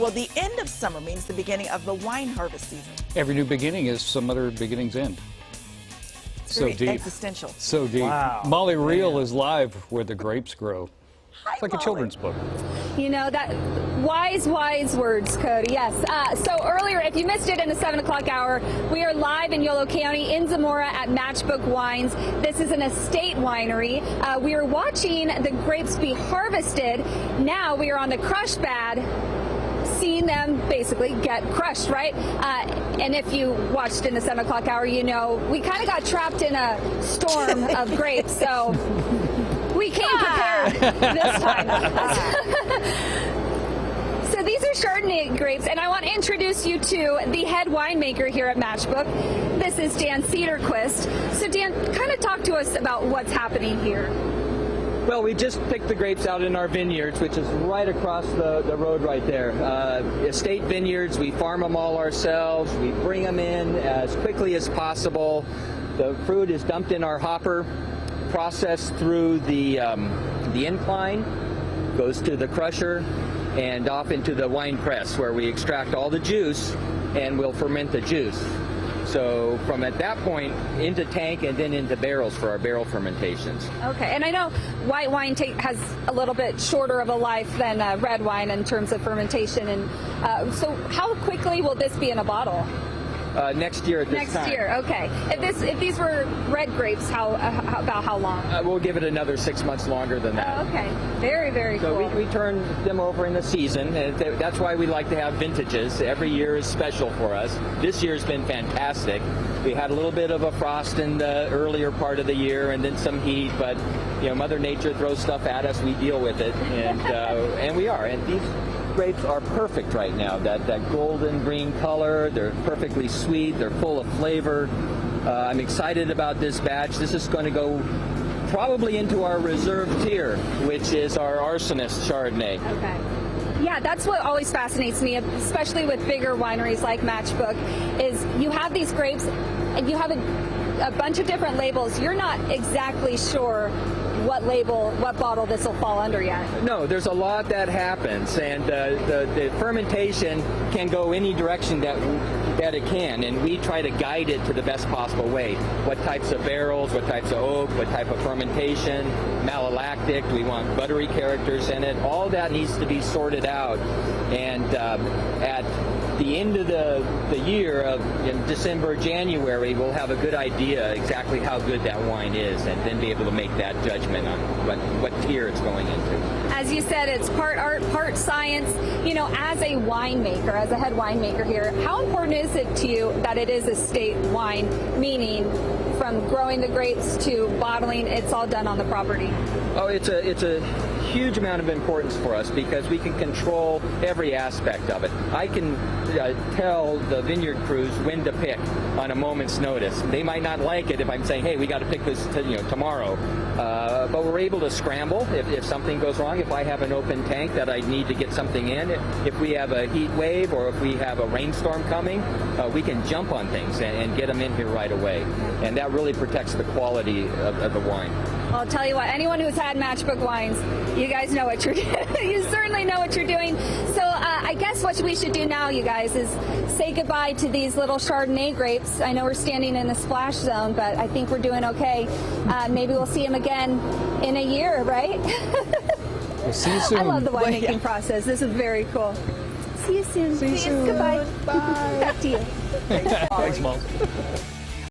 Well, the end of summer means the beginning of the wine harvest season. Every new beginning is some other beginning's end. It's So very deep. existential. So deep. Wow. Molly Riehl is live where the grapes grow. Hi, It's like Molly. a children's book. You know, that wise words, Cody. Yes. So earlier, if you missed it in the 7 o'clock hour, we are live in Yolo County in Zamora at Matchbook Wines. This is an estate winery. We are watching the grapes be harvested. Now we are on the crush pad, seeing them basically get crushed, right? And if you watched in the 7 o'clock hour, you know we kind of got trapped in a storm of grapes, so we came prepared this time. So these are Chardonnay grapes, and I want to introduce you to the head winemaker here at Matchbook. This is Dan Cedarquist. So Dan, kind of talk to us about what's happening here. Well, we just picked the grapes out in our vineyards, which is right across the road right there. Estate vineyards, we farm them all ourselves. We bring them in as quickly as possible. The fruit is dumped in our hopper, processed through the incline, goes to the crusher, and off into the wine press where we extract all the juice and we'll ferment the juice. So from at that point into tank and then into barrels for our barrel fermentations. Okay, and I know white wine has a little bit shorter of a life than red wine in terms of fermentation. And so how quickly will this be in a bottle? Next year at this time. Next year, okay. If these were red grapes, about how long? We'll give it another 6 months longer than that. Oh, okay, very So cool. we turn them over in the season, and that's why we like to have vintages. Every year is special for us. This year's been fantastic. We had a little bit of a frost in the earlier part of the year, and then some heat. But you know, Mother Nature throws stuff at us. We deal with it, and we are. And these grapes are perfect right now. That golden green color. They're perfectly sweet. They're full of flavor. I'm excited about this batch. This is going to go probably into our reserve tier, which is our Arsonist Chardonnay. Okay. Yeah, that's what always fascinates me, especially with bigger wineries like Matchbook, is you have these grapes and you have a bunch of different labels. You're not exactly sure what label, what bottle this will fall under yet. No, there's a lot that happens, and the fermentation can go any direction that it can, and we try to guide it to the best possible way. What types of barrels, what types of oak, what type of fermentation, malolactic, do we want buttery characters in it? All that needs to be sorted out, and at the end of the year, in December, January, we'll have a good idea exactly how good that wine is, and then be able to make that judgment on what tier it's going into. As you said, it's part art, part science. You know, as a winemaker, as a head winemaker here, how important is it to you that it is estate wine, meaning from growing the grapes to bottling, it's all done on the property? Oh, it's a huge amount of importance for us because we can control every aspect of it. I can tell the vineyard crews when to pick on a moment's notice. They might not like it if I'm saying, hey, we got to pick this tomorrow. But we're able to scramble if something goes wrong. If I have an open tank that I need to get something in, if we have a heat wave or if we have a rainstorm coming, we can jump on things and get them in here right away. And that really protects the quality of the wine. Well, I'll tell you what, anyone who's had Matchbook wines, you guys know what you're doing. You certainly know what you're doing. So I guess what we should do now, you guys, is say goodbye to these little Chardonnay grapes. I know we're standing in the splash zone, but I think we're doing okay. Maybe we'll see them again in a year, right? We'll see you soon. I love the winemaking process. This is very cool. See you soon. See you soon. Goodbye. Bye. Back to you. Thanks, Molly.